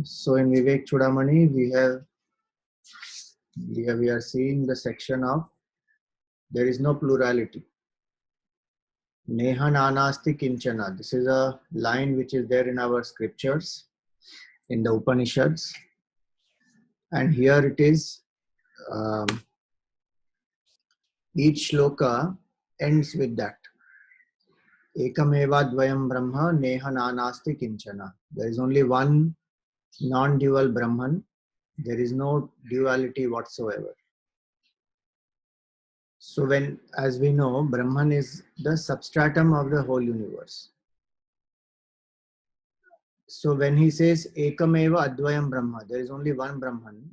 So in Vivek Chudamani, we are seeing the section of there is no plurality. Neha nanasti kinchana. This is a line which is there in our scriptures, in the Upanishads, and here it is. Um, each shloka ends with that. Ekameva dvayam brahma neha nanasti kinchana. There is only one non-dual Brahman. There is no duality whatsoever. So when, as we know, Brahman is the substratum of the whole universe. So when he says Ekameva Advayam Brahma, there is only one Brahman.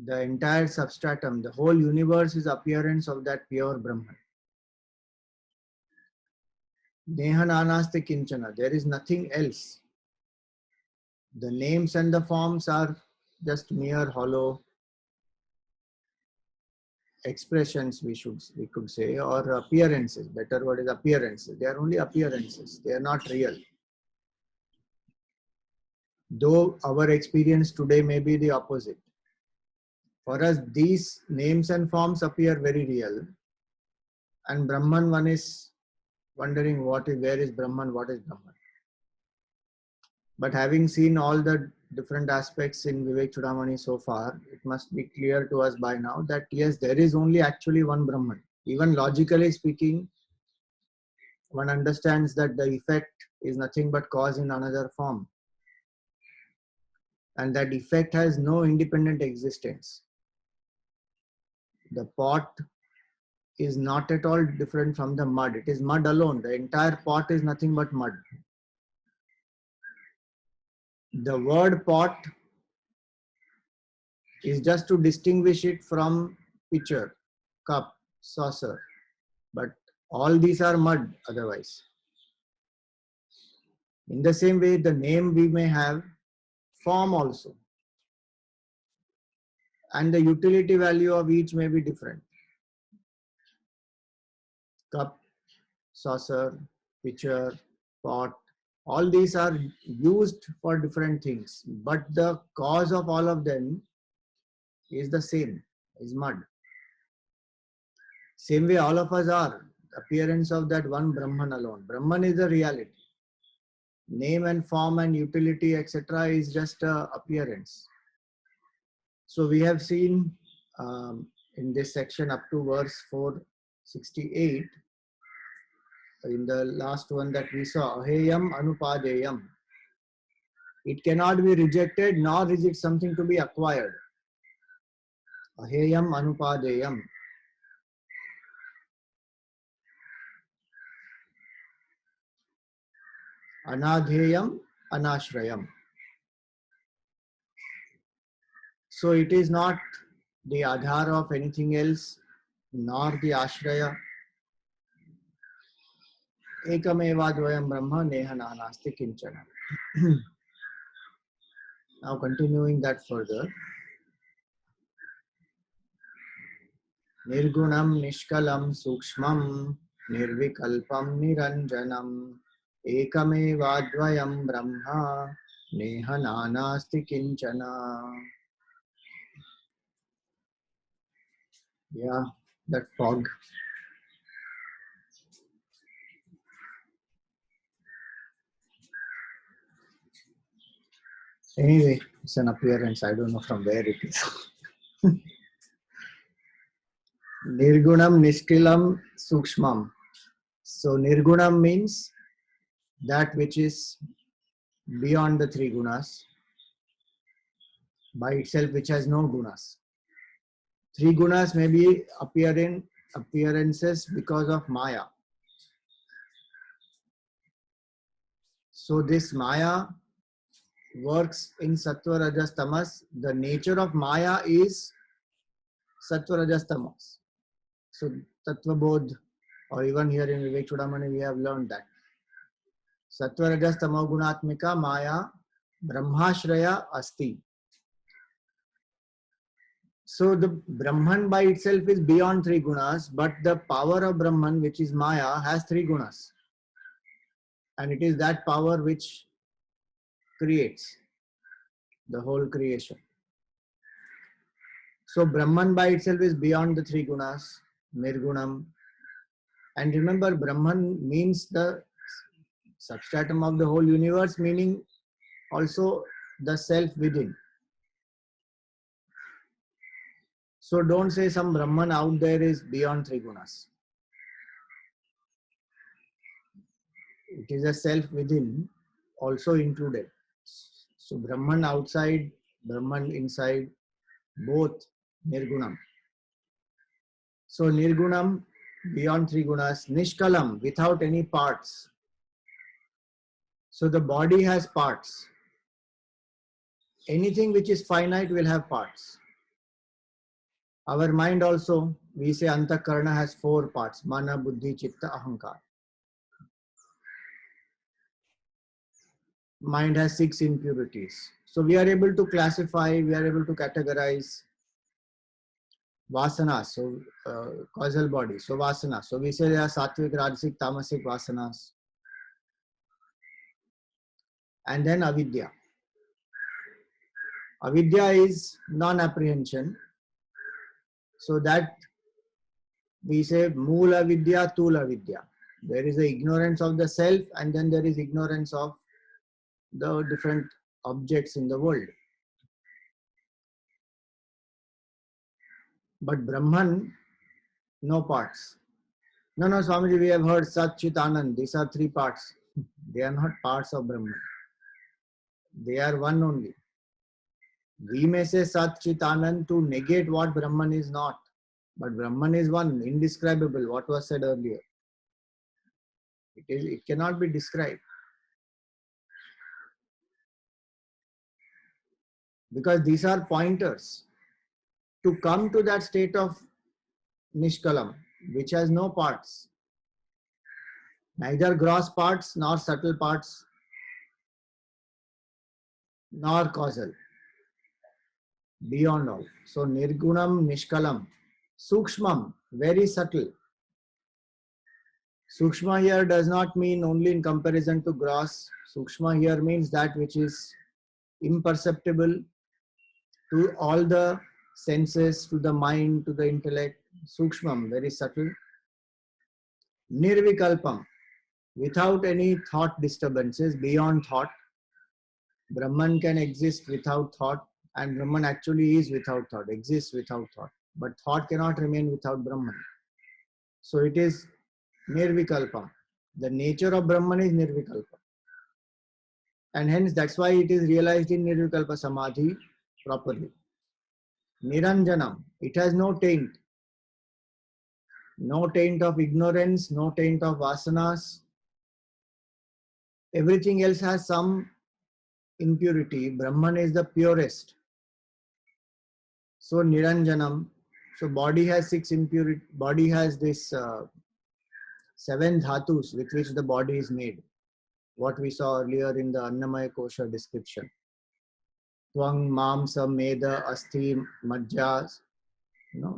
The entire substratum, the whole universe is appearance of that pure Brahman. Neha Nanaste Kinchana, there is nothing else. The names and the forms are just mere hollow expressions, we could say, or appearances. Better word is appearances. They are only appearances. They are not real. Though our experience today may be the opposite. For us, these names and forms appear very real. And Brahman, one is wondering where is Brahman, what is Brahman. But having seen all the different aspects in Vivek Chudamani so far, it must be clear to us by now that yes, there is only actually one Brahman. Even logically speaking, one understands that the effect is nothing but cause in another form. And that effect has no independent existence. The pot is not at all different from the mud. It is mud alone. The entire pot is nothing but mud. The word pot is just to distinguish it from pitcher, cup, saucer. But all these are mud otherwise. In the same way, the name we may have, form also. And the utility value of each may be different. Cup, saucer, pitcher, pot, all these are used for different things. But the cause of all of them is the same, is mud. Same way all of us are, appearance of that one Brahman alone. Brahman is the reality. Name and form and utility, etc. is just a appearance. So we have seen in this section up to verse 468, in the last one that we saw, Aheyam Anupadeyam. It cannot be rejected, nor is it something to be acquired. Aheyam Anupadeyam. Anadheyam Anashrayam. So it is not the Adhar of anything else, nor the Ashraya. Ekameva Dvayam Brahma Neha Nanasti Kinchana. Now continuing that further. Nirgunam Nishkalam Sukshmam Nirvikalpam Niranjanam Ekameva Dvayam Brahma Neha Nanasti Kinchana. Yeah, that fog. Anyway, it's an appearance. I don't know from where it is. Nirgunam Nishkilam Sukshmam. So Nirgunam means that which is beyond the three gunas, by itself which has no gunas. Three gunas may be appearances because of Maya. So this Maya works in Sattva, Rajas, Tamas. The nature of Maya is Sattva, Rajas, Tamas. So Tattva Bodh, or even here in Vivek Chudamani, we have learned that. Sattva, Rajas, Tamo Gunatmika Maya Brahmashraya Asti. So the Brahman by itself is beyond three gunas, but the power of Brahman, which is Maya, has three gunas. And it is that power which creates the whole creation. So Brahman by itself is beyond the three gunas, Nirgunam. And remember, Brahman means the substratum of the whole universe, meaning also the self within. So don't say some Brahman out there is beyond three gunas. It is a self within also included. So Brahman outside, Brahman inside, both Nirgunam. So Nirgunam, beyond three gunas, Nishkalam, without any parts. So the body has parts. Anything which is finite will have parts. Our mind also, we say Antakarna has 4 parts, Mana, Buddhi, Chitta, Ahankar. Mind has 6 impurities. So we are able to classify, we are able to categorize vasanas, so causal body, so vasanas. So we say there are sattvic, rajasic, tamasic vasanas. And then avidya. Avidya is non-apprehension. So that we say Moola Vidya, Tula Vidya. There is the ignorance of the self and then there is ignorance of the different objects in the world. But Brahman, no parts. No, Swamiji, we have heard Sat, Chit, Anand. These are 3 parts. They are not parts of Brahman. They are one only. We may say Sat, Chit, Anand to negate what Brahman is not. But Brahman is one, indescribable, what was said earlier. It cannot be described. Because these are pointers to come to that state of Nishkalam, which has no parts. Neither gross parts, nor subtle parts, nor causal. Beyond all. So Nirgunam, Nishkalam. Sukshmam, very subtle. Sukshma here does not mean only in comparison to gross. Sukshma here means that which is imperceptible to all the senses, to the mind, to the intellect. Sukshmam, very subtle. Nirvikalpam, without any thought disturbances, beyond thought. Brahman can exist without thought, and Brahman actually is without thought, exists without thought. But thought cannot remain without Brahman. So it is Nirvikalpam. The nature of Brahman is Nirvikalpa. And hence that's why it is realized in Nirvikalpa Samadhi properly. Niranjanam, it has no taint. No taint of ignorance, no taint of vasanas. Everything else has some impurity. Brahman is the purest. So Niranjanam. So body has 6 impurity. Body has this 7 dhatus with which the body is made. What we saw earlier in the Annamaya Kosha description. Twang, Mamsa, Meda, Asti, Majjas.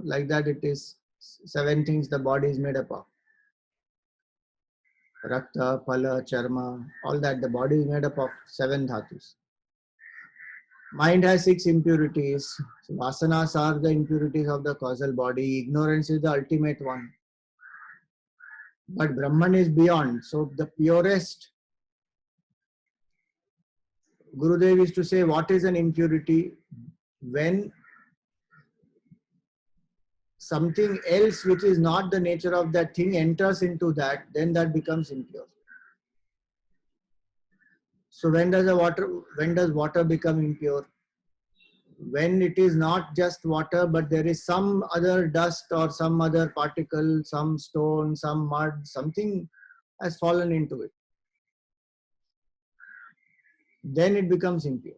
Like that it is 7 things the body is made up of. Rakta, Phala, Charma, all that the body is made up of 7 dhatus. Mind has 6 impurities. So vasanas are the impurities of the causal body. Ignorance is the ultimate one. But Brahman is beyond. So the purest. Gurudev used to say, what is an impurity? When something else which is not the nature of that thing enters into that, then that becomes impure. So when does water become impure? When it is not just water, but there is some other dust or some other particle, some stone, some mud, something has fallen into it. Then it becomes impure.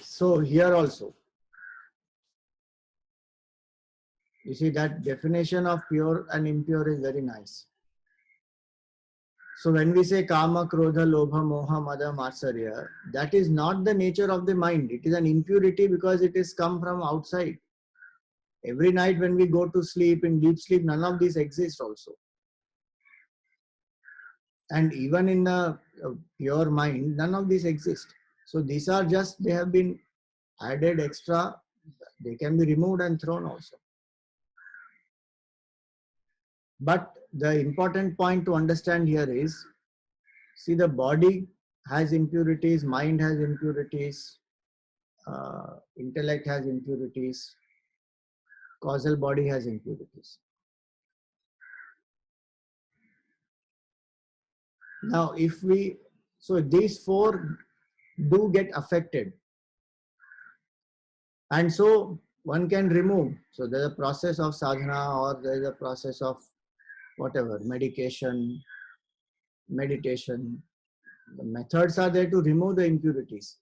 So here also, you see that definition of pure and impure is very nice. So when we say Kama, Krodha, Lobha, Moha, Mada, Matsarya, that is not the nature of the mind. It is an impurity because it is come from outside. Every night when we go to sleep, in deep sleep, none of these exist also. And even in the pure mind, none of these exist. So these are just, they have been added extra. They can be removed and thrown also. But the important point to understand here is, see, the body has impurities, mind has impurities, intellect has impurities, causal body has impurities. Now, so these four do get affected. And so one can remove. So there's a process of sadhana, or there's a process of whatever, meditation, meditation. The methods are there to remove the impurities.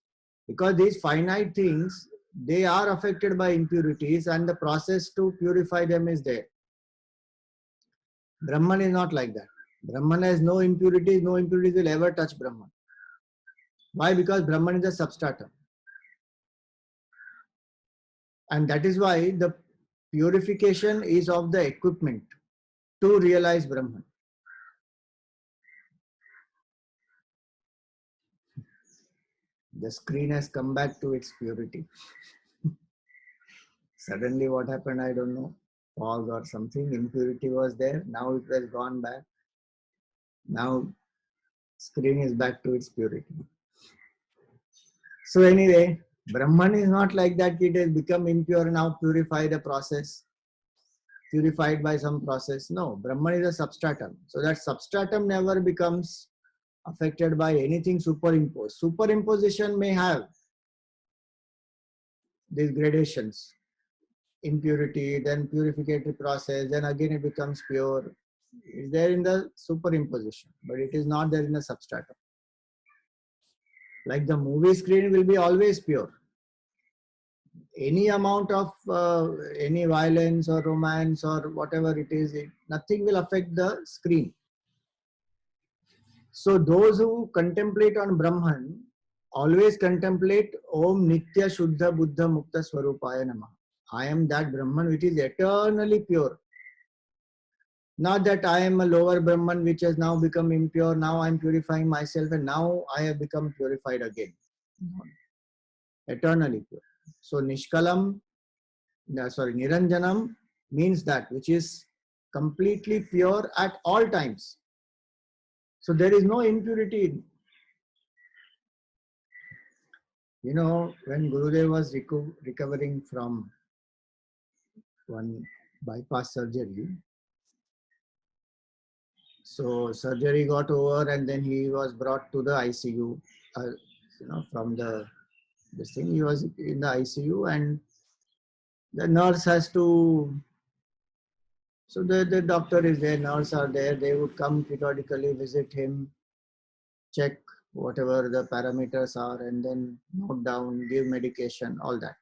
Because these finite things, they are affected by impurities, and the process to purify them is there. Brahman is not like that. Brahman has no impurities will ever touch Brahman. Why? Because Brahman is a substratum. And that is why the purification is of the equipment to realize Brahman. The screen has come back to its purity. Suddenly what happened, I don't know. Fog or something, impurity was there. Now it has gone back. Now screen is back to its purity. So anyway, Brahman is not like that. It has become impure, now purify the process. Purified by some process. No, Brahman is a substratum. So that substratum never becomes affected by anything superimposed. Superimposition may have these gradations. Impurity, then purificatory process, then again it becomes pure. It's there in the superimposition, but it is not there in the substratum. Like the movie screen will be always pure. Any amount of any violence or romance or whatever it is, nothing will affect the screen. So those who contemplate on Brahman always contemplate Om Nitya Shuddha Buddha Mukta Swarupaya Namaha. I am that Brahman which is eternally pure. Not that I am a lower Brahman which has now become impure, now I am purifying myself and now I have become purified again. Eternally pure. So Nishkalam, Niranjanam means that which is completely pure at all times. So there is no impurity. You know, when Gurudev was recovering from one bypass surgery, so surgery got over and then he was brought to the ICU. From this thing, he was in the ICU and the nurse has to. So the doctor is there, nurse are there. They would come periodically, visit him, check whatever the parameters are, and then note down, give medication, all that.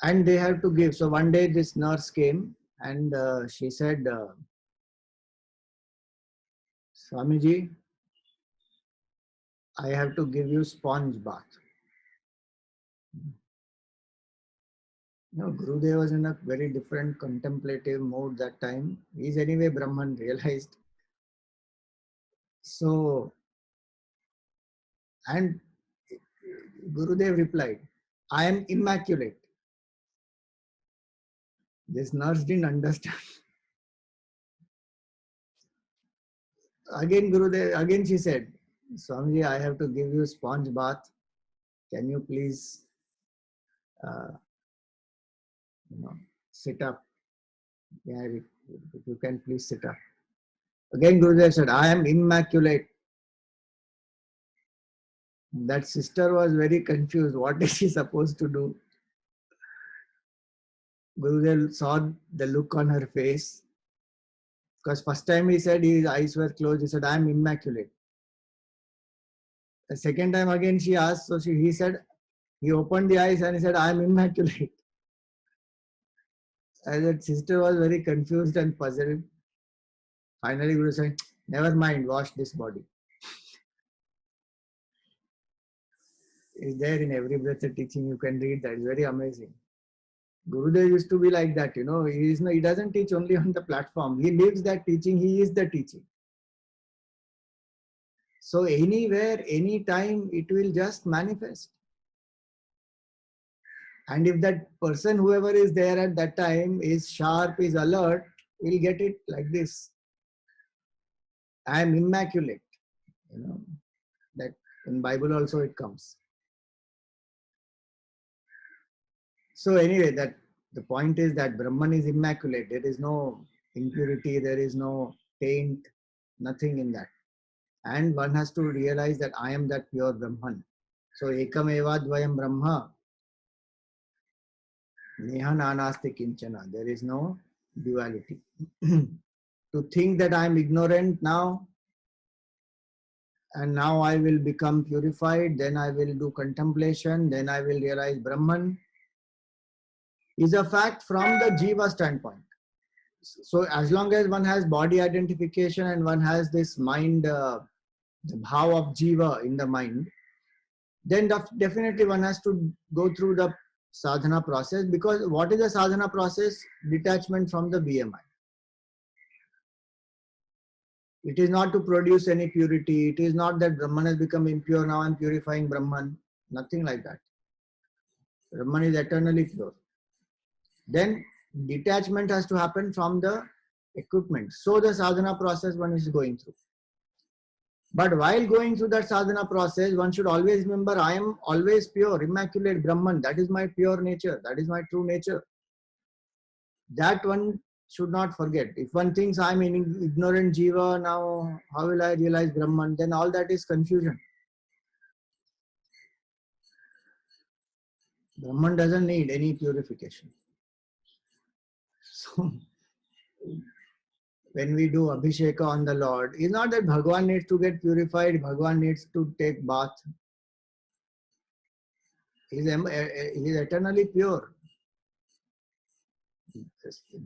And they have to give. So one day this nurse came and she said, Swamiji, I have to give you sponge bath. Gurudev was in a very different contemplative mode that time. He's anyway Brahman, realized. So, and Gurudev replied, I am immaculate. This nurse didn't understand. Again she said, Swamiji, I have to give you sponge bath. Can you please, sit up? Yeah, you can please sit up. Again Gurudev said, I am immaculate. That sister was very confused. What is she supposed to do? Gurudev saw the look on her face. Because first time he said his eyes were closed, he said, I am immaculate. The second time again she asked, so he said, he opened the eyes and he said, I am immaculate. And that sister was very confused and puzzled. Finally, Guru said, never mind, wash this body. It's there in every breath of teaching, you can read that. It's very amazing. Gurudev used to be like that, he doesn't teach only on the platform. He lives that teaching, he is the teaching. So anywhere, anytime, it will just manifest. And if that person, whoever is there at that time, is sharp, is alert, will get it like this. I am immaculate. That in Bible also it comes. So anyway, that the point is that Brahman is immaculate. There is no impurity, there is no taint, nothing in that. And one has to realize that I am that pure Brahman. So ekam eva dvayam brahma neha nanasti kinchana. There is no duality. To think that I am ignorant now, and now I will become purified, then I will do contemplation, then I will realize Brahman, is a fact from the Jiva standpoint. So as long as one has body identification and one has this mind, the bhav of Jiva in the mind, then definitely one has to go through the sadhana process. Because what is the sadhana process? Detachment from the BMI. It is not to produce any purity. It is not that Brahman has become impure, now I am purifying Brahman. Nothing like that. Brahman is eternally pure. Then detachment has to happen from the equipment. So the sadhana process one is going through. But while going through that sadhana process, one should always remember, I am always pure, immaculate Brahman. That is my pure nature. That is my true nature. That one should not forget. If one thinks I am an ignorant Jiva, now how will I realize Brahman? Then all that is confusion. Brahman doesn't need any purification. So when we do Abhisheka on the Lord, it's not that Bhagavan needs to get purified, Bhagavan needs to take bath. He is eternally pure.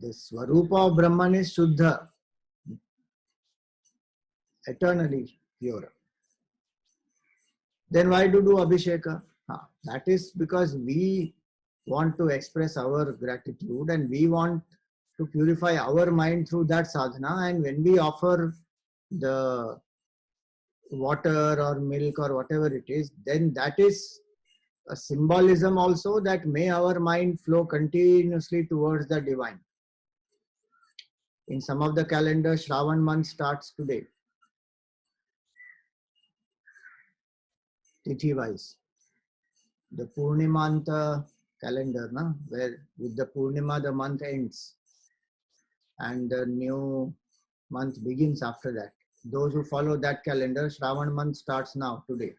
The Swarupa of Brahman is Shuddha, eternally pure. Then why do Abhisheka? That is because we want to express our gratitude and we want to purify our mind through that sadhana. And when we offer the water or milk or whatever it is, then that is a symbolism also that may our mind flow continuously towards the divine. In some of the calendars, Shravan month starts today, tithi wise. The Purnimanta calendar, where with the Purnima the month ends and the new month begins after that. Those who follow that calendar, Shravan month starts now, today.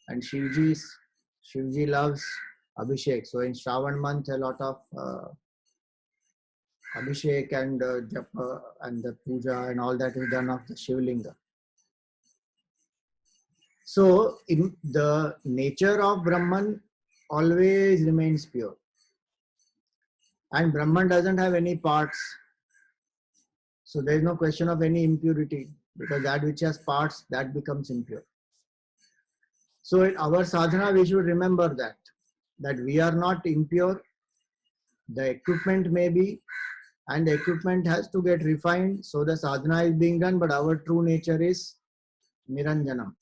And Shivji loves Abhishek. So in Shravan month, a lot of Abhishek and Japa and the puja and all that is done of the Shivlinga. So in the nature of Brahman always remains pure. And Brahman doesn't have any parts. So there is no question of any impurity, because that which has parts, that becomes impure. So in our sadhana, we should remember that we are not impure. The equipment may be, and the equipment has to get refined. So the sadhana is being done, but our true nature is Niranjanam.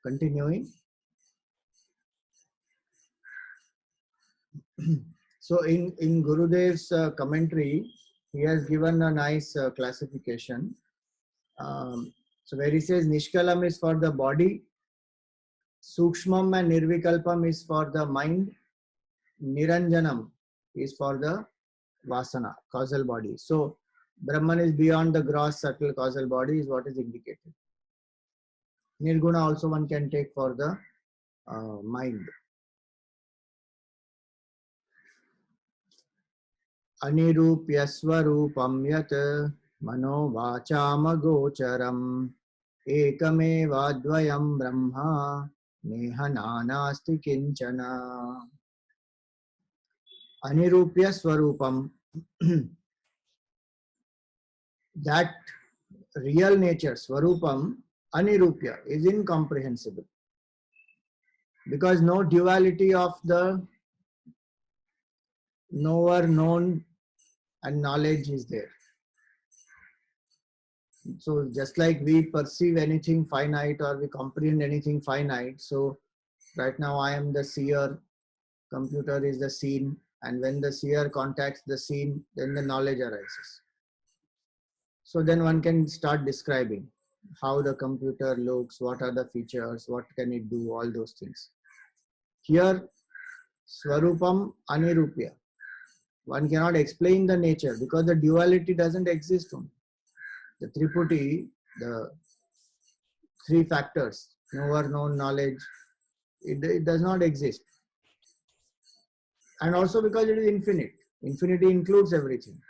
Continuing. So in Gurudev's commentary, he has given a nice classification. So where he says Nishkalam is for the body, Sukshmam and Nirvikalpam is for the mind, Niranjanam is for the Vasana, causal body. So Brahman is beyond the gross subtle causal body is what is indicated. Nirguna also one can take for the mind. Anirupya swarupam yat mano vachama gocharam ekame vadvayam brahma neha nanasti kinchana. Anirupya swarupam, that real nature, swarupam, anirupya, is incomprehensible. Because no duality of the knower, known, and knowledge is there. So just like we perceive anything finite or we comprehend anything finite, so right now I am the seer, computer is the scene, and when the seer contacts the scene, then the knowledge arises. So then one can start describing how the computer looks, what are the features, what can it do, all those things. Here, Swarupam Anirupya. One cannot explain the nature because the duality doesn't exist only. The Triputi, the three factors, knower, known, knowledge, it does not exist. And also because it is infinite. Infinity includes everything.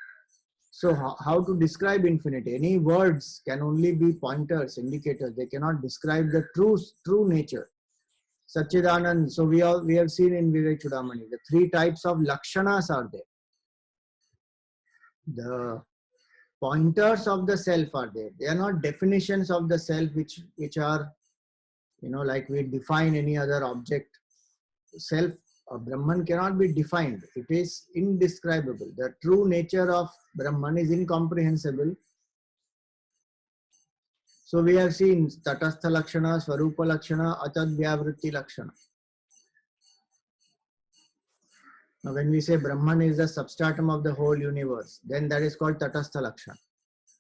So how to describe infinity? Any words can only be pointers, indicators. They cannot describe the true nature. Satchidanand, so we have seen in Vivek Chudamani, the three types of lakshanas are there. The pointers of the self are there. They are not definitions of the self which are, like we define any other object. Self of Brahman cannot be defined. It is indescribable. The true nature of Brahman is incomprehensible. So we have seen Tatastha Lakshana, Swarupa Lakshana, Atadvyavritti Lakshana. Now when we say Brahman is the substratum of the whole universe, then that is called Tatastha Lakshana.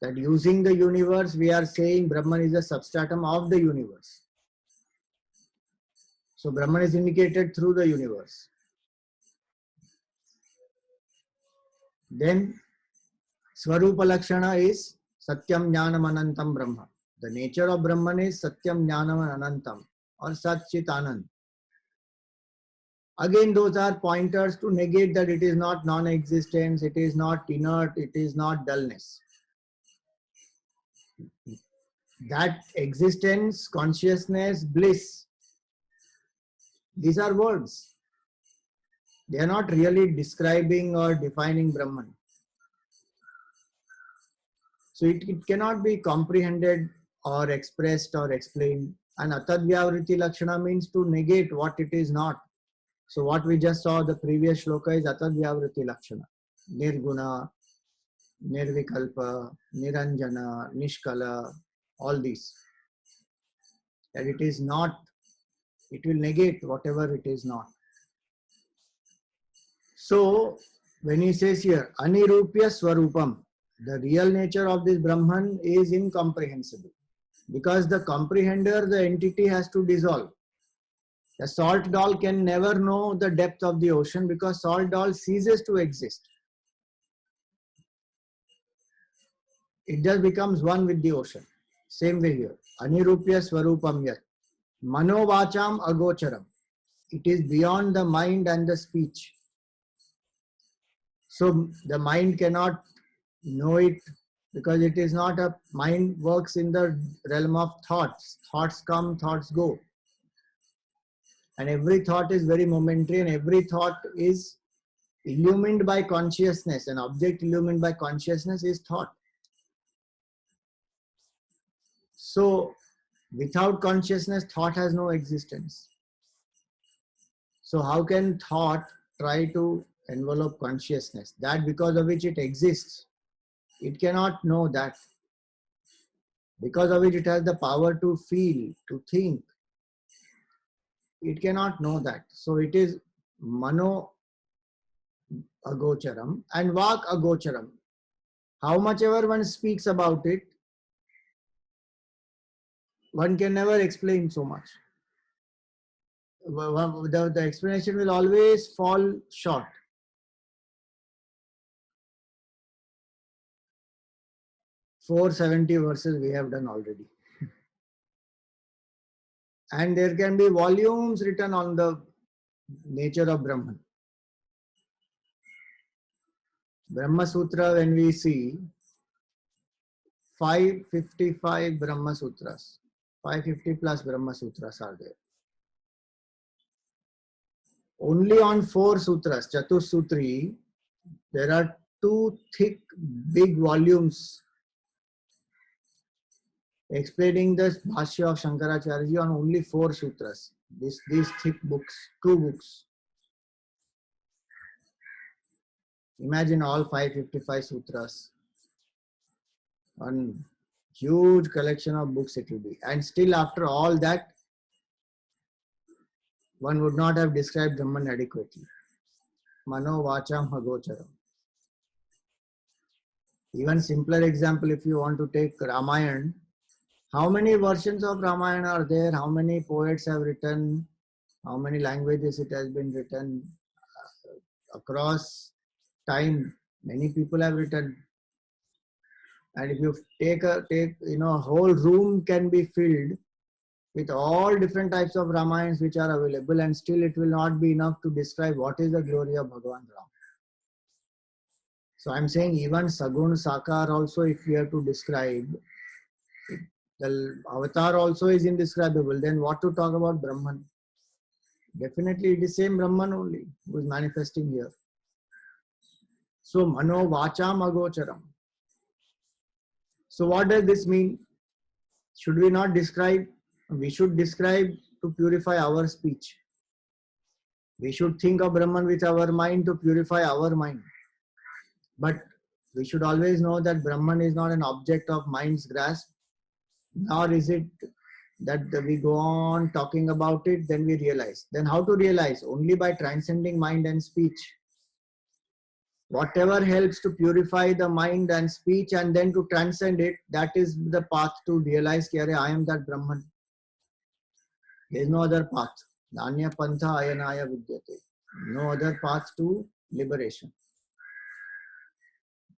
That using the universe, we are saying Brahman is the substratum of the universe. So Brahman is indicated through the universe. Then Swarupa Lakshana is Satyam Jnanam Anantam Brahma. The nature of Brahman is Satyam Jnanam Anantam or Sat Chit Anand. Again, those are pointers to negate that it is not non-existence, it is not inert, it is not dullness. That existence, consciousness, bliss, these are words. They are not really describing or defining Brahman. So it cannot be comprehended or expressed or explained. And Atadvyavritti Lakshana means to negate what it is not. So what we just saw, the previous shloka is Atadvyavritti Lakshana. Nirguna, Nirvikalpa, Niranjana, Nishkala, all these. That it is not, it will negate whatever it is not. So when he says here, Anirupya Swarupam, the real nature of this Brahman is incomprehensible. Because the comprehender, the entity has to dissolve. The salt doll can never know the depth of the ocean because salt doll ceases to exist. It just becomes one with the ocean. Same way here. Anirupya Swarupam Yat. Manovacham Agocharam. It is beyond the mind and the speech. So the mind cannot know it because it is not a mind works in the realm of thoughts. Thoughts come, thoughts go. And every thought is very momentary and every thought is illumined by consciousness. An object illumined by consciousness is thought. So without consciousness, thought has no existence. So how can thought try to envelope consciousness? That because of which it exists. It cannot know that. Because of which it has the power to feel, to think. It cannot know that. So it is Mano Agocharam and Vak Agocharam. How much ever one speaks about it, one can never explain so much. The explanation will always fall short. Four 70 verses we have done already. And there can be volumes written on the nature of Brahman. Brahma Sutra, when we see 555 Brahma Sutras, 550 plus Brahma Sutras are there. Only on 4 sutras, Chatussutri, there are 2 thick, big volumes explaining the Bhashya of Shankaracharya on only 4 sutras. These thick books, 2 books. Imagine all 555 sutras. One huge collection of books it will be. And still after all that, one would not have described Brahman adequately. Mano vacham hagocharam. Even simpler example, if you want to take Ramayana, how many versions of Ramayana are there? How many poets have written? How many languages it has been written? Across time, many people have written. And if you take a whole room can be filled with all different types of Ramayans which are available, and still it will not be enough to describe what is the glory of Bhagavan Ram. So I'm saying even Sagun Sakar also, if we have to describe, the avatar also is indescribable. Then what to talk about Brahman? Definitely it is same Brahman only who is manifesting here. So Mano Vacham Agocharam. So what does this mean? Should we not describe? We should describe to purify our speech. We should think of Brahman with our mind to purify our mind. But we should always know that Brahman is not an object of mind's grasp, nor is it that we go on talking about it, then we realize. Then how to realize? Only by transcending mind and speech. Whatever helps to purify the mind and speech and then to transcend it, that is the path to realize that I am that Brahman. There is no other path. Nanya pantha ayanaya vidyate. No other path to liberation.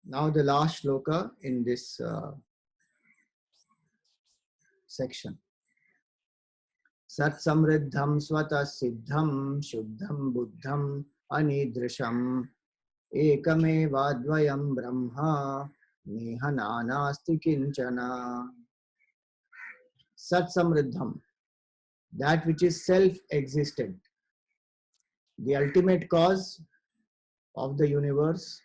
Now the last shloka in this section. Sat samriddham swata siddham shuddham buddham anidrisham ekame brahma nehananasti kinchana. Sat samriddham, that which is self-existent, the ultimate cause of the universe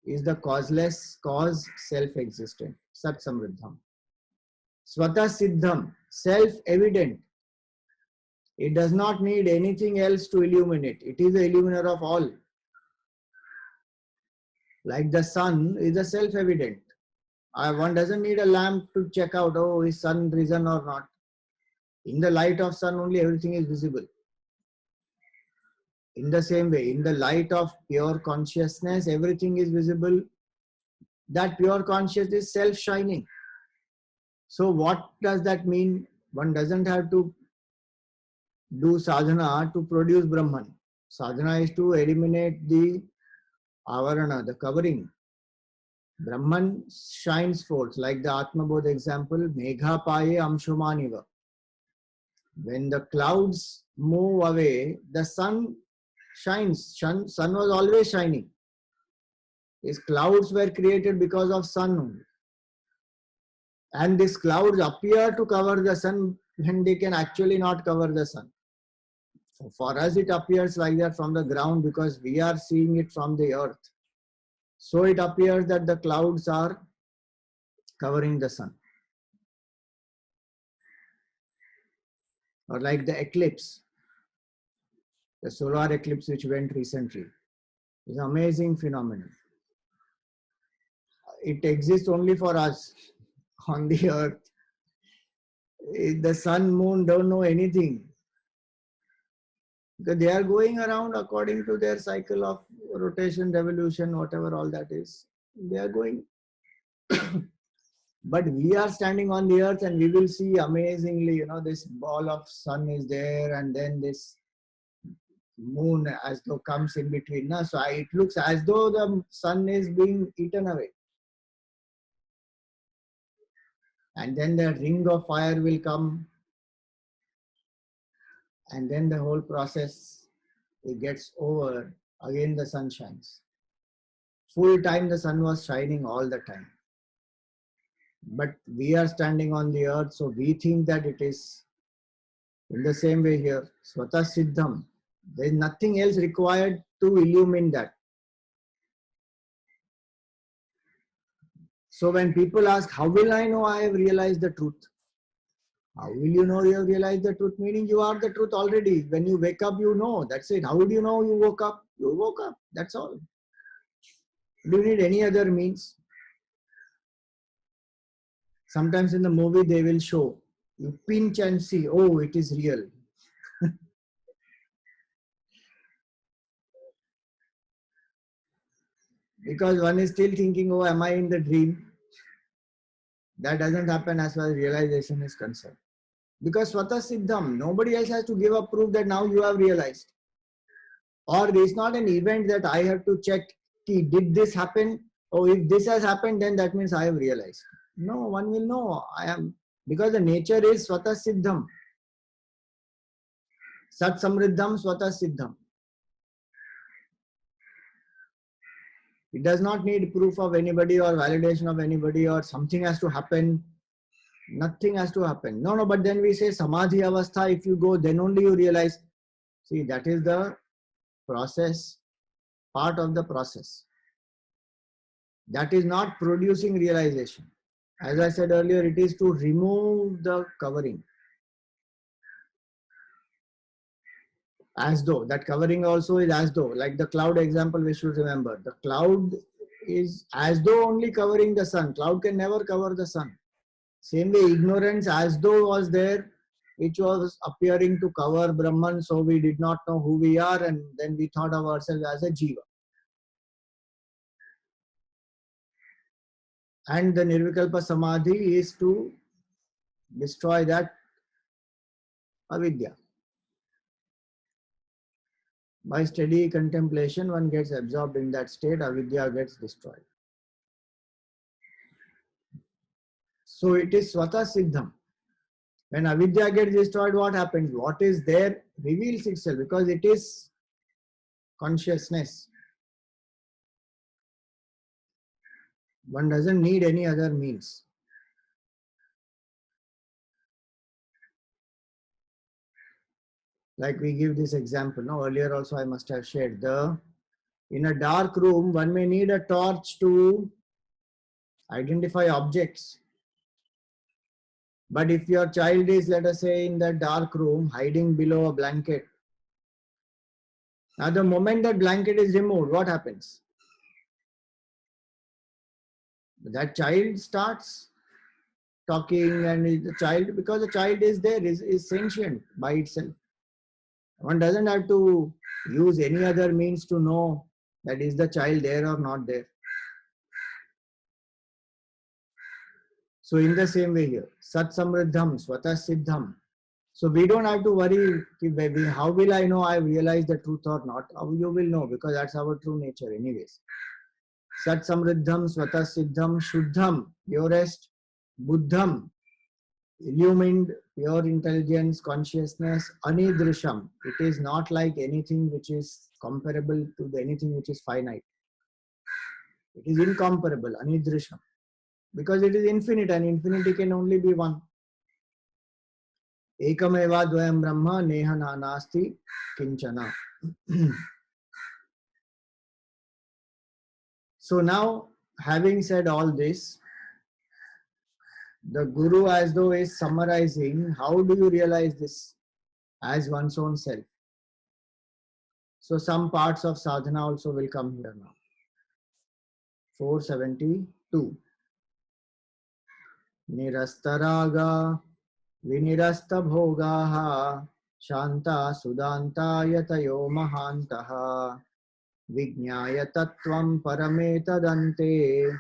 is the causeless cause, self-existent. Sat samriddham. Swata siddham, self-evident. It does not need anything else to illuminate. It is the illuminer of all. Like the sun is a self-evident. One doesn't need a lamp to check out, oh, is sun risen or not. In the light of sun only everything is visible. In the same way, in the light of pure consciousness, everything is visible. That pure consciousness is self-shining. So what does that mean? One doesn't have to do sadhana to produce Brahman. Sadhana is to eliminate the avarana, the covering. Brahman shines forth, like the Atma Bodh example, Megha Paye Amshumaniva. When the clouds move away, the sun shines. Sun was always shining. These clouds were created because of sun only. And these clouds appear to cover the sun when they can actually not cover the sun. So for us it appears like that from the ground because we are seeing it from the earth. So it appears that the clouds are covering the sun. Or like the eclipse, the solar eclipse which went recently. It's an amazing phenomenon. It exists only for us on the earth. The sun, moon don't know anything. Because they are going around according to their cycle of rotation, revolution, whatever all that is. They are going. But we are standing on the earth and we will see amazingly, this ball of sun is there and then this moon as though comes in between. So it looks as though the sun is being eaten away. And then the ring of fire will come. And then the whole process, it gets over. Again the sun shines. Full time the sun was shining all the time. But we are standing on the earth, so we think that it is in the same way here. Swata Siddham. There is nothing else required to illumine that. So when people ask, how will I know I have realized the truth? How will you know you have realized the truth? Meaning you are the truth already. When you wake up, you know. That's it. How would you know you woke up? You woke up. That's all. Do you need any other means? Sometimes in the movie they will show, you pinch and see, oh, it is real. Because one is still thinking, oh, am I in the dream? That doesn't happen as far as realization is concerned. Because Swata Siddham, nobody else has to give a proof that now you have realized. Or it's not an event that I have to check, did this happen? Oh, if this has happened, then that means I have realized. No, one will know I am, because the nature is Swata Siddham. Sat Samriddham Swata Siddham. It does not need proof of anybody or validation of anybody or something has to happen. Nothing has to happen. No, but then we say Samadhi Avastha, if you go, then only you realize. See, that is the process, part of the process. That is not producing realization. As I said earlier, it is to remove the covering. As though, that covering also is as though, like the cloud example we should remember. The cloud is as though only covering the sun. Cloud can never cover the sun. Same way, ignorance as though was there, which was appearing to cover Brahman, so we did not know who we are and then we thought of ourselves as a Jiva. And the Nirvikalpa Samadhi is to destroy that avidya. By steady contemplation, one gets absorbed in that state, avidya gets destroyed. So it is Swata Siddham. When avidya gets destroyed, what happens? What is there reveals itself because it is consciousness. One doesn't need any other means. Like we give this example. No, earlier also I must have shared. In a dark room, one may need a torch to identify objects. But if your child is, let us say, in that dark room, hiding below a blanket, now the moment that blanket is removed, what happens? That child starts talking and the child, because the child is there, is sentient by itself. One doesn't have to use any other means to know that is the child there or not there. So in the same way here, Sat Samriddham, Swata Siddham. So we don't have to worry, how will I know I realize the truth or not? You will know because that's our true nature anyways. Sat Samriddham, Swata Siddham, Shuddham, purest, Buddham, illumined, pure intelligence, consciousness, Anidrisham. It is not like anything which is comparable to anything which is finite. It is incomparable, Anidrisham. Because it is infinite and infinity can only be one. Ekameva dvayam brahma neha nanasti kinchana. So now, having said all this, the Guru as though is summarizing how do you realize this as one's own self. So some parts of sadhana also will come here now. 472. Nirastaraga vinirasta bhogaha shanta sudanta yatayo mahantaha Vijnaya tattvam parametadante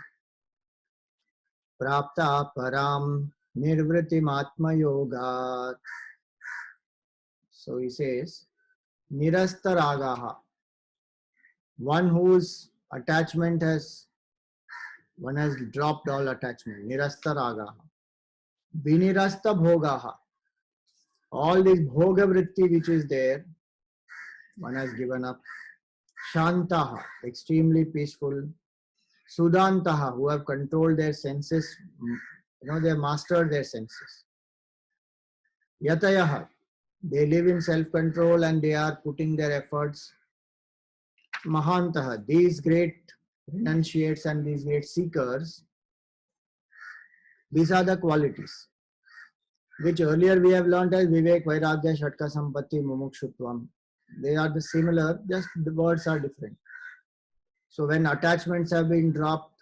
prapta param nirvritim yogat. So he says, nirastaragaha, one whose attachment one has dropped all attachment, nirastaragaha. Vinirasta bhogaha, all this bhoga vritti which is there, one has given up. Shantaha, extremely peaceful. Sudantaha, who have controlled their senses, they have mastered their senses. Yatayaha, they live in self-control and they are putting their efforts. Mahantaha, these great renunciates and these great seekers, these are the qualities which earlier we have learned as Vivek, Vairagya, Shatka, Sampatti, Mumukshutvam. They are the similar, just the words are different. So when attachments have been dropped,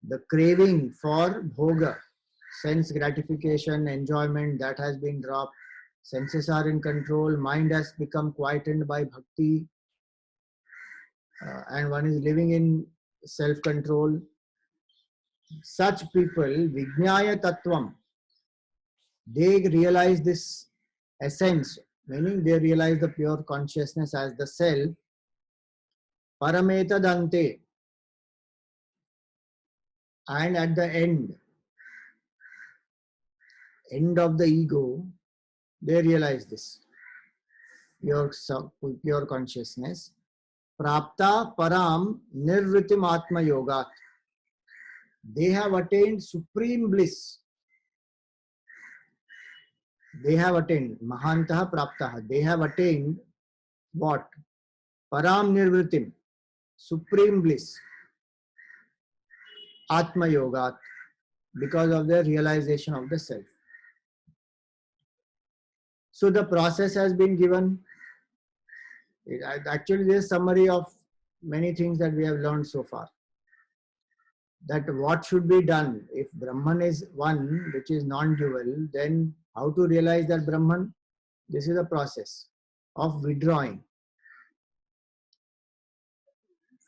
the craving for bhoga, sense gratification, enjoyment, that has been dropped. Senses are in control, mind has become quietened by bhakti, and one is living in self-control. Such people, Vijnaya Tattvam, they realize this essence, meaning they realize the pure consciousness as the self, Parametadante, and at the end of the ego, they realize this pure consciousness. Prapta Param Nirvritim Atma Yoga. They have attained supreme bliss. They have attained Mahantaha Praptaha. They have attained what? Param Nirvritim, supreme bliss. Atma Yoga, because of their realization of the self. So the process has been given. Actually, this is a summary of many things that we have learned so far. That what should be done if Brahman is one, which is non-dual, then how to realize that Brahman? This is a process of withdrawing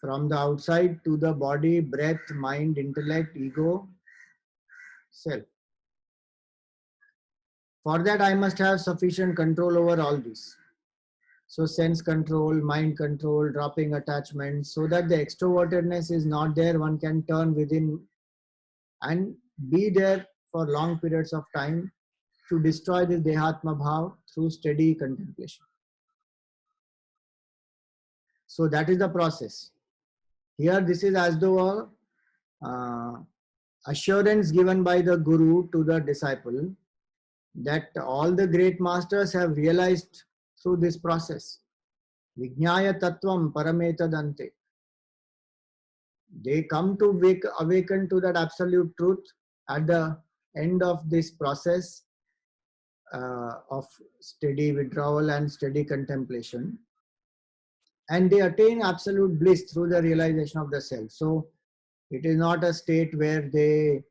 from the outside to the body, breath, mind, intellect, ego, self. For that, I must have sufficient control over all these. So sense control, mind control, dropping attachments, so that the extrovertedness is not there. One can turn within and be there for long periods of time to destroy this Dehatma Bhav through steady contemplation. So that is the process. Here this is as though a assurance given by the Guru to the disciple that all the great masters have realized through this process. Vijnaya Tattvam Parametadante. They come to awaken to that absolute truth at the end of this process of steady withdrawal and steady contemplation. And they attain absolute bliss through the realization of the self. So it is not a state where they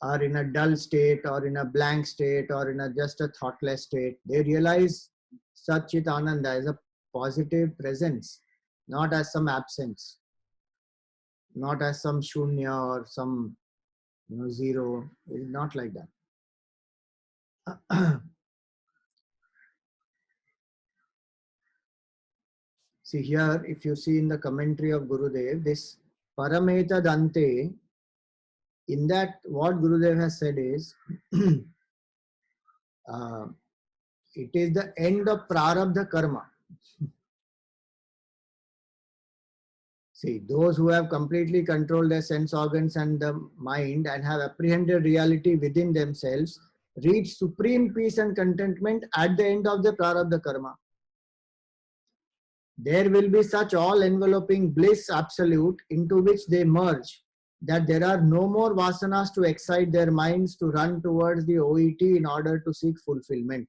are in a dull state or in a blank state or in just a thoughtless state. They realize Satchit Ananda as a positive presence, not as some absence, not as some shunya or some zero. It is not like that. See here, if you see in the commentary of Gurudev, this Parameta Dante, in that what Gurudev has said is, it is the end of Prarabdha Karma. See, those who have completely controlled their sense organs and the mind and have apprehended reality within themselves reach supreme peace and contentment at the end of the Prarabdha Karma. There will be such all-enveloping bliss absolute into which they merge that there are no more vasanas to excite their minds to run towards the OET in order to seek fulfillment.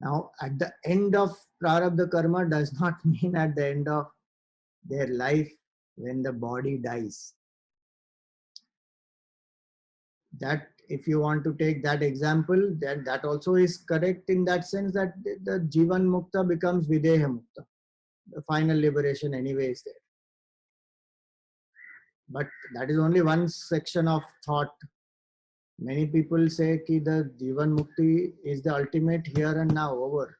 Now, at the end of Prarabdha Karma does not mean at the end of their life when the body dies. That, if you want to take that example, then that also is correct in that sense that the Jivan Mukta becomes Videha Mukta. The final liberation anyway is there. But that is only one section of thought. Many people say that the Jivan Mukti is the ultimate here and now, over.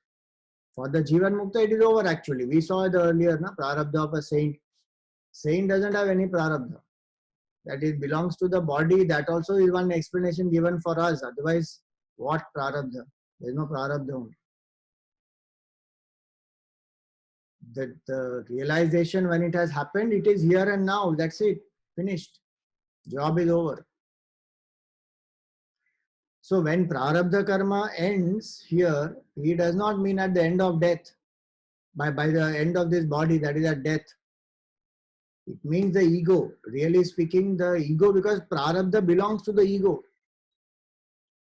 For the Jivan Mukta, it is over actually. We saw it earlier, Prarabdha of a saint. Saint doesn't have any Prarabdha. That it belongs to the body. That also is one explanation given for us. Otherwise, what Prarabdha? There is no Prarabdha only. The realization when it has happened, it is here and now. That's it. Finished. Job is over. So when Prarabdha Karma ends here, he does not mean at the end of death. By the end of this body, that is at death. It means the ego. Really speaking, the ego, because Prarabdha belongs to the ego.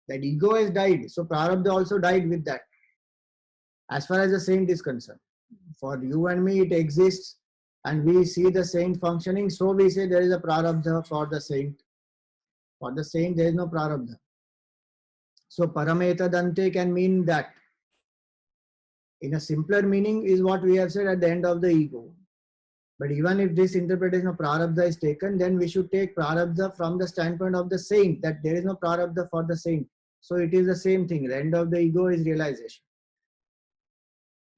That ego has died. So Prarabdha also died with that. As far as the saint is concerned. For you and me, it exists, and we see the saint functioning, so we say there is a prarabdha for the saint. For the saint, there is no prarabdha. So parametadante can mean that. In a simpler meaning is what we have said at the end of the ego. But even if this interpretation of prarabdha is taken, then we should take prarabdha from the standpoint of the saint, that there is no prarabdha for the saint. So it is the same thing. The end of the ego is realization.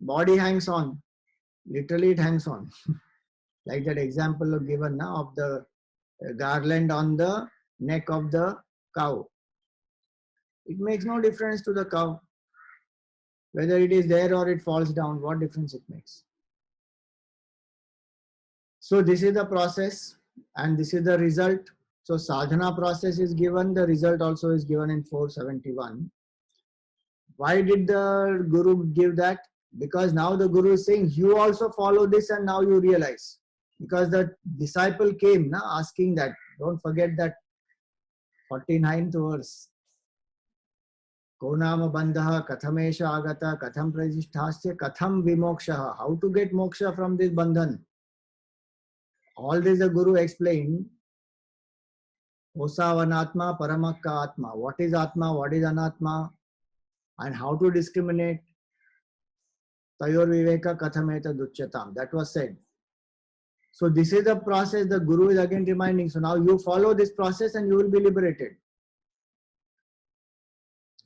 Body hangs on. Literally it hangs on. Like that example given now of the garland on the neck of the cow. It makes no difference to the cow. Whether it is there or it falls down, what difference it makes? So this is the process and this is the result. So sadhana process is given, the result also is given in 471. Why did the Guru give that? Because now the Guru is saying, you also follow this and now you realize. Because the disciple came asking that. Don't forget that 49th verse. Konama bandha kathamesha agata katham prajishthasya katham vimoksha. How to get moksha from this bandhan? All this the Guru explained. Osavanatma paramakka atma. What is atma? What is anatma? And how to discriminate. Tayor viveka kathameta duchyatam. That was said. So this is the process the Guru is again reminding. So now you follow this process and you will be liberated.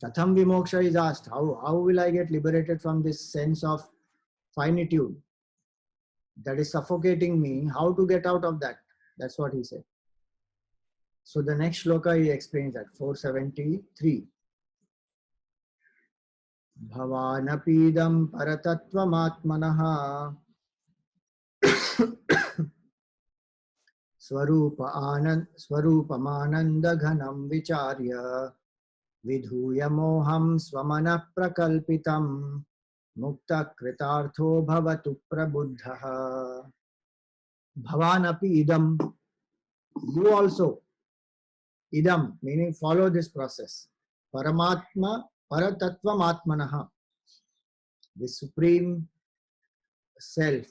Katham vimoksha is asked. How will I get liberated from this sense of finitude that is suffocating me? How to get out of that? That's what he said. So the next shloka he explains that 473. Bhavanapidam paratatvamatmanaha Swarupamananda ghanam vicharya Vidhuya moham swamana prakalpitam Mukta kritartho bhavatu prabuddhaha. Bhavanapi idam. You also. Idam meaning follow this process. Paramatma paratattvamatmanaha. The supreme self.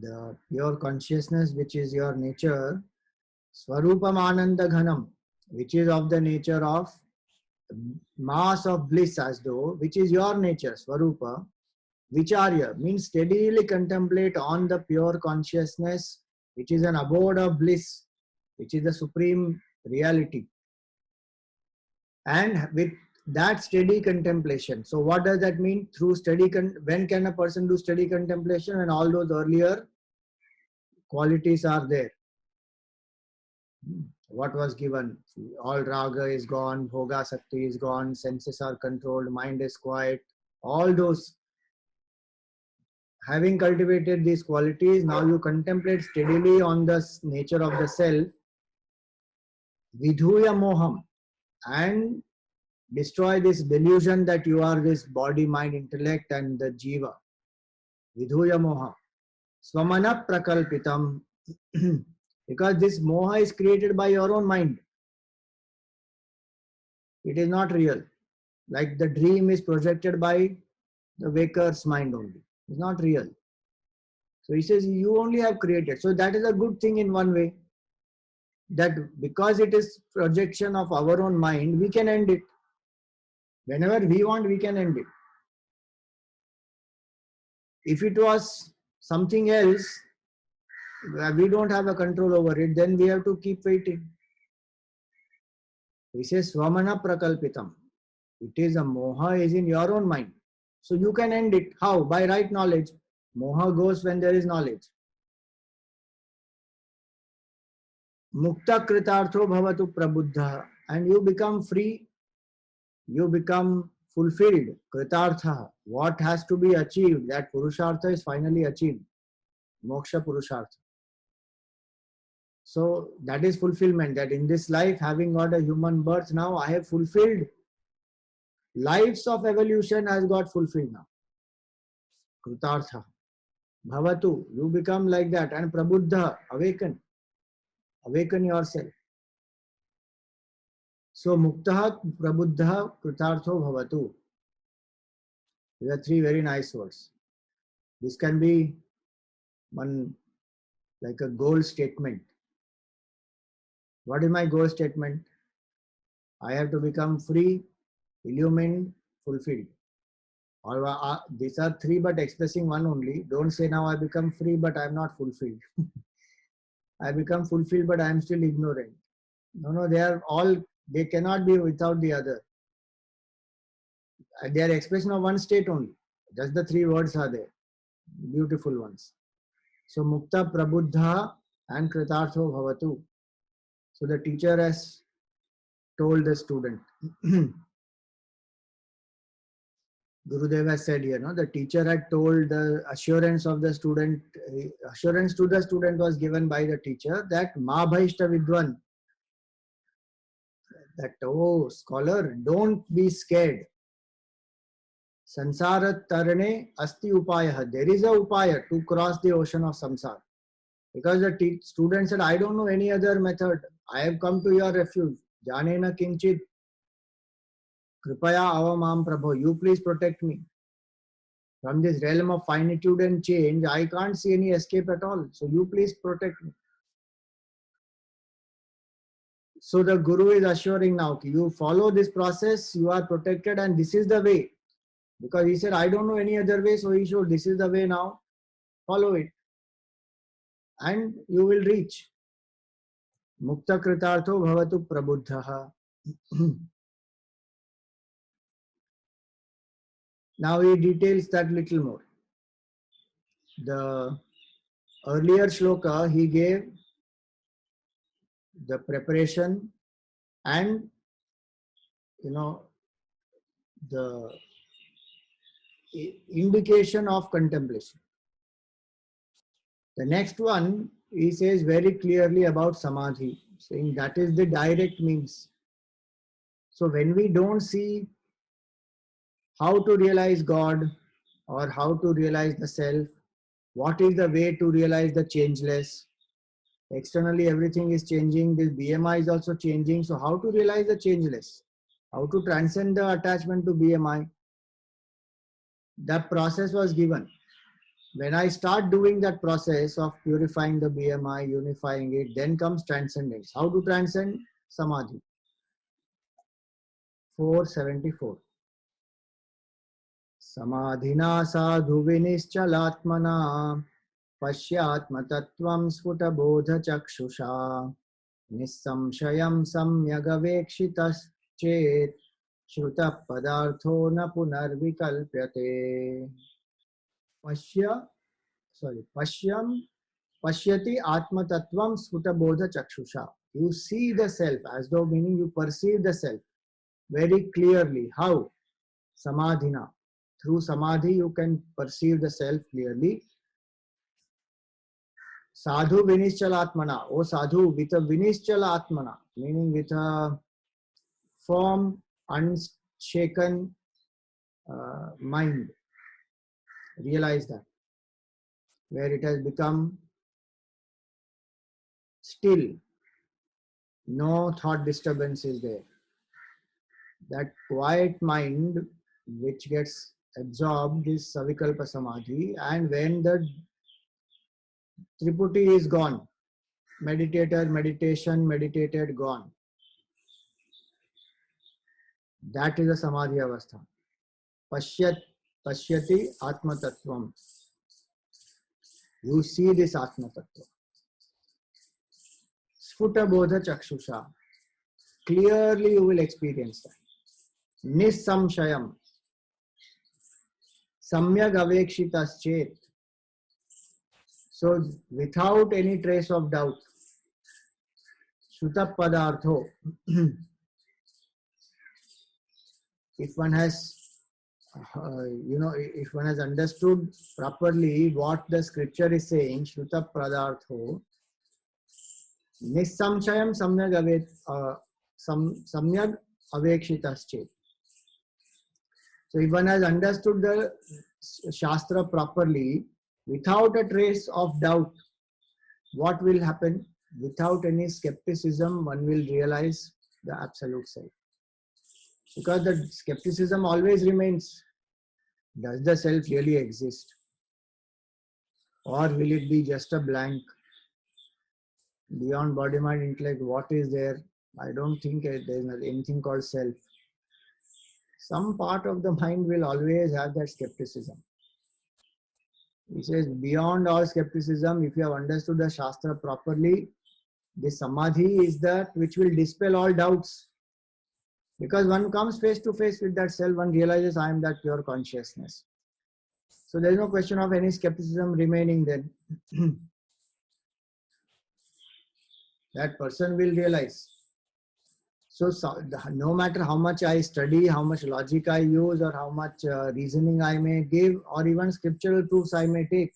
The pure consciousness which is your nature. Swarupam ananda ghanam, which is of the nature of mass of bliss as though, which is your nature, Swarupa. Vicharya means steadily contemplate on the pure consciousness, which is an abode of bliss, which is the supreme reality. And with that steady contemplation. So what does that mean? Through steady, when can a person do steady contemplation? When all those earlier qualities are there. What was given? All raga is gone, bhoga sakti is gone, senses are controlled, mind is quiet. All those. Having cultivated these qualities, now you contemplate steadily on the nature of the self, vidhuya moham, and destroy this delusion that you are this body, mind, intellect and the jiva. Vidhuya moha. Swamana prakalpitam. Because this moha is created by your own mind. It is not real. Like the dream is projected by the waker's mind only. It's not real. So he says, you only have created. So that is a good thing in one way. That because it is projection of our own mind, we can end it. Whenever we want, we can end it. If it was something else, we don't have a control over it, then we have to keep waiting. He says, Swamana prakalpitam. It is a moha is in your own mind. So you can end it. How? By right knowledge. Moha goes when there is knowledge. Mukta kritartho bhavatu prabuddha. And you become free. You become fulfilled. Kritartha. What has to be achieved? That purushartha is finally achieved. Moksha purushartha. So that is fulfillment. That in this life, having got a human birth now, I have fulfilled. Lives of evolution has got fulfilled now. Kritartha. Bhavatu. You become like that. And prabuddha. Awaken. Awaken yourself. So muktaha, prabuddha, kritartho bhavatu. These are three very nice words. This can be one like a goal statement. What is my goal statement? I have to become free, illumined, fulfilled. Or these are three, but expressing one only. Don't say now I become free, but I am not fulfilled. I become fulfilled, but I am still ignorant. No, they are all, they cannot be without the other. They are expression of one state only. Just the three words are there. Beautiful ones. So Mukta Prabuddha and Kritartho Bhavatu. So the teacher has told the student. Gurudev has said here, no, the teacher had told the assurance of the student, assurance to the student was given by the teacher that Ma Bhaishta Vidwan, that, oh scholar, don't be scared. Sansara tarane asti upaya. There is a upaya to cross the ocean of samsara. Because the student said, I don't know any other method. I have come to your refuge. Janena kinchit. Kripaya avamam prabho. You please protect me. From this realm of finitude and change, I can't see any escape at all. So you please protect me. So the Guru is assuring now, you follow this process, you are protected and this is the way. Because he said, I don't know any other way, so he showed this is the way now. Follow it. And you will reach. Mukta kritartho bhavatu prabuddhaha. Now he details that little more. The earlier shloka, he gave the preparation and, the indication of contemplation. The next one, he says very clearly about samadhi, saying that is the direct means. So when we don't see how to realize God or how to realize the self, what is the way to realize the changeless? Externally, everything is changing. This BMI is also changing. So how to realize the changeless? How to transcend the attachment to BMI? That process was given. When I start doing that process of purifying the BMI, unifying it, then comes transcendence. How to transcend? Samadhi. 474. Samadhina sadhu vinischalatmana pashyatma tattvam sfuta bodha chakshusha nissamshayam samyagavekshitas chet shruta padartho na punarvikalpyate. Pashyati atma tattvam sfuta bodha chakshusha. You see the self, as though meaning you perceive the self very clearly. How? Samadhina. Through samadhi you can perceive the self clearly. Sadhu vinischalatmana. Oh sadhu, with a vinischalatmana, meaning with a firm, unshaken mind. Realize that. Where it has become still. No thought disturbance is there. That quiet mind which gets absorbed is Savikalpa Samadhi, and when the Triputi is gone, meditation, meditated, gone. That is a Samadhi Avastha. Pashyati Atma Tattvam. You see this Atma Tattva. Sfuta Bodha Chakshusha. Clearly you will experience that. Nissamshayam. Samyag Avekshitas Chet. So without any trace of doubt. Shuta Padartho. If one has, if one has understood properly what the scripture is saying, Shruta Padartho, Nissamshayam Samyag Avekshitas Chet. So if one has understood the Shastra properly, without a trace of doubt, what will happen? Without any skepticism, one will realize the absolute self. Because the skepticism always remains. Does the self really exist? Or will it be just a blank? Beyond body, mind, intellect, what is there? I don't think there's anything called self. Some part of the mind will always have that skepticism. He says, beyond all skepticism, if you have understood the Shastra properly, the Samadhi is that which will dispel all doubts. Because one comes face to face with that self, one realizes I am that pure consciousness. So there is no question of any skepticism remaining then. That person will realize. So no matter how much I study, how much logic I use, or how much reasoning I may give, or even scriptural proofs I may take,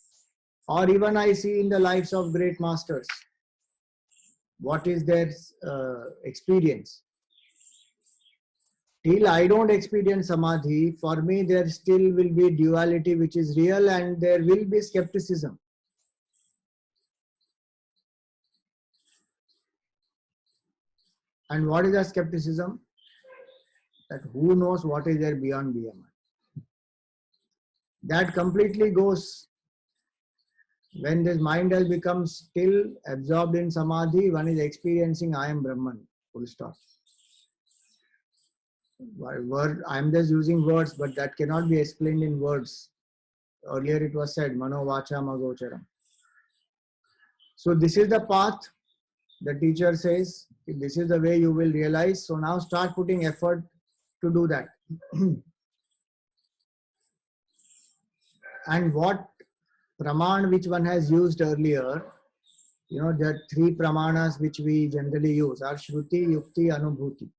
or even I see in the lives of great masters, what is their experience? Till I don't experience Samadhi, for me there still will be duality which is real, and there will be skepticism. And what is that skepticism? That who knows what is there beyond BMI? That completely goes when this mind has become still, absorbed in Samadhi. One is experiencing I am Brahman, full stop. I am just using words, but that cannot be explained in words. Earlier it was said, Mano Vacha Magocharam. So this is the path. The teacher says, this is the way you will realize. So now start putting effort to do that. And what praman which one has used earlier, there are three pramanas which we generally use are Shruti, Yukti, Anubhuti.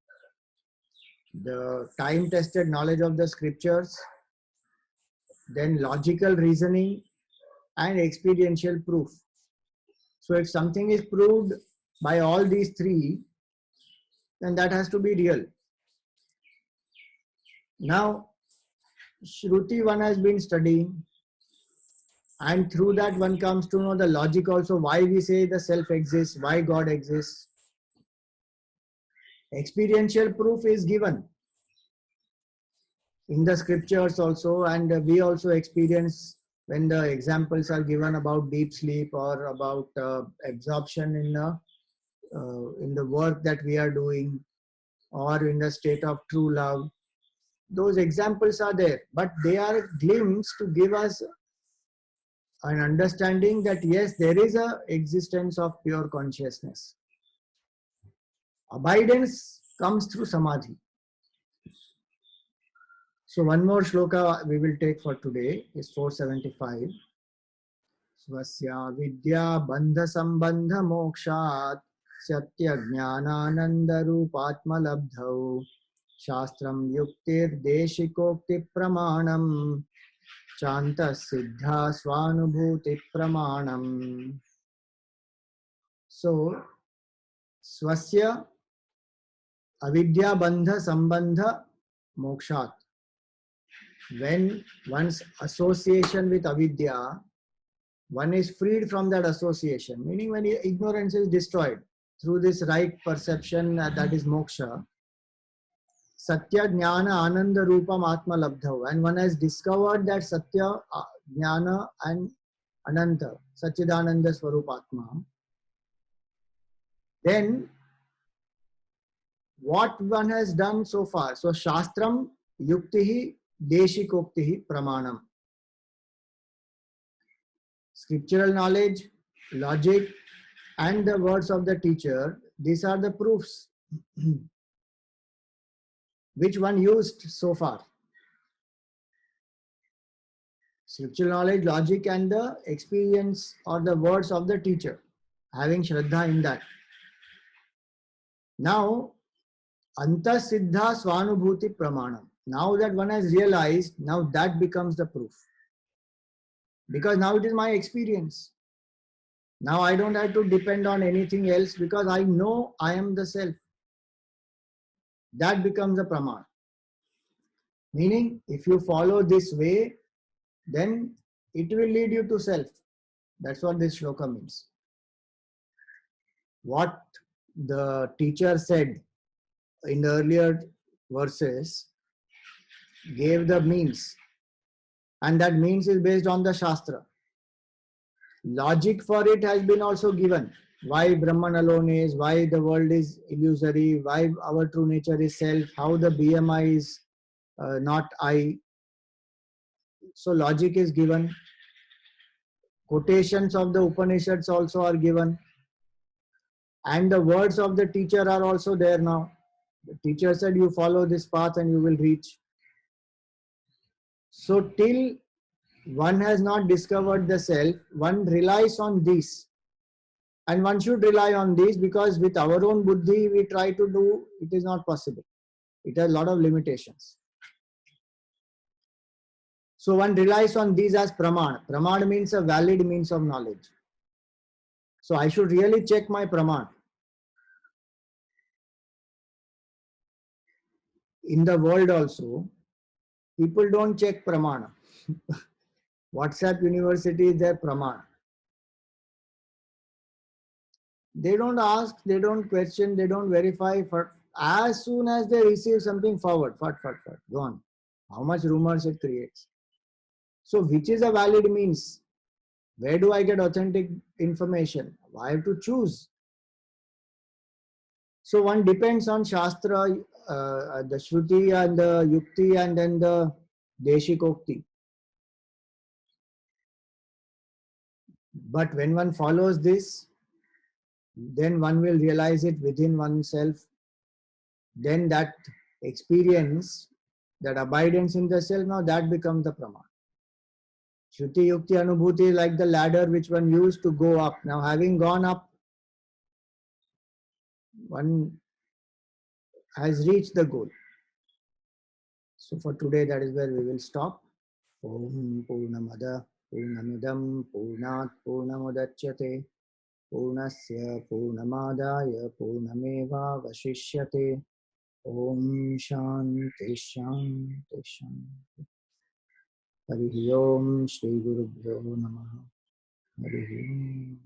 The time-tested knowledge of the scriptures, then logical reasoning, and experiential proof. So if something is proved by all these three, then that has to be real. Now, Shruti one has been studying, and through that one comes to know the logic also, why we say the self exists, why God exists. Experiential proof is given in the scriptures also, and we also experience when the examples are given about deep sleep or about absorption in the work that we are doing, or in the state of true love. Those examples are there, but they are a glimpse to give us an understanding that yes, there is a existence of pure consciousness. Abidance comes through Samadhi. So one more shloka we will take for today is 475. Swasya vidya bandha sambandha mokshat satya jnanananda rupatma labdhau shastram yuktir deshikokti pramanam chanta siddha swanubhuti pramanam. So swasya avidya bandha sambandha mokshat. When one's association with avidya, one is freed from that association, meaning when ignorance is destroyed through this right perception, that is moksha. Satya Jnana Ananda Rupam Atma Labdhav, and one has discovered that Satya, Jnana and Ananta, Satchidananda Swarup Atma. Then what one has done so far? So Shastram Yuktihi Deshikoktihi Pramanam. Scriptural knowledge, logic, and the words of the teacher, these are the proofs which one used so far. Scriptural knowledge, logic, and the experience or the words of the teacher, having Shraddha in that. Now, Anta Siddha Swanubhuti Pramanam. Now that one has realized, now that becomes the proof. Because now it is my experience. Now I don't have to depend on anything else because I know I am the self. That becomes a praman. Meaning, if you follow this way, then it will lead you to self. That's what this shloka means. What the teacher said in the earlier verses gave the means, and that means is based on the Shastra. Logic for it has been also given. Why Brahman alone is, why the world is illusory, why our true nature is self, how the BMI is not I. So logic is given. Quotations of the Upanishads also are given. And the words of the teacher are also there now. The teacher said, you follow this path and you will reach. So till one has not discovered the self, one relies on this. And one should rely on this, because with our own buddhi we try to do, it is not possible. It has a lot of limitations. So one relies on these as praman. Praman means a valid means of knowledge. So I should really check my praman. In the world also, people don't check pramana. WhatsApp University is their praman. They don't ask, they don't question, they don't verify. As soon as they receive something, forward, gone. How much rumors it creates. So which is a valid means? Where do I get authentic information? I have to choose. So one depends on Shastra, the Shruti and the Yukti and then the Deshikokti. But when one follows this, then one will realize it within oneself. Then that experience, that abidance in the self, now that becomes the Praman. Shruti Yukti Anubhuti is like the ladder which one used to go up. Now having gone up, one has reached the goal. So for today, that is where we will stop. Om Purnamada Purnamidam Purnat Purnamudachyate Purnasya Purnamadaya Purnameva Vashishyate. Om Shanti Shanti Shanti. Hari Om Shri Guru Bhyo Namaha. Hari Om.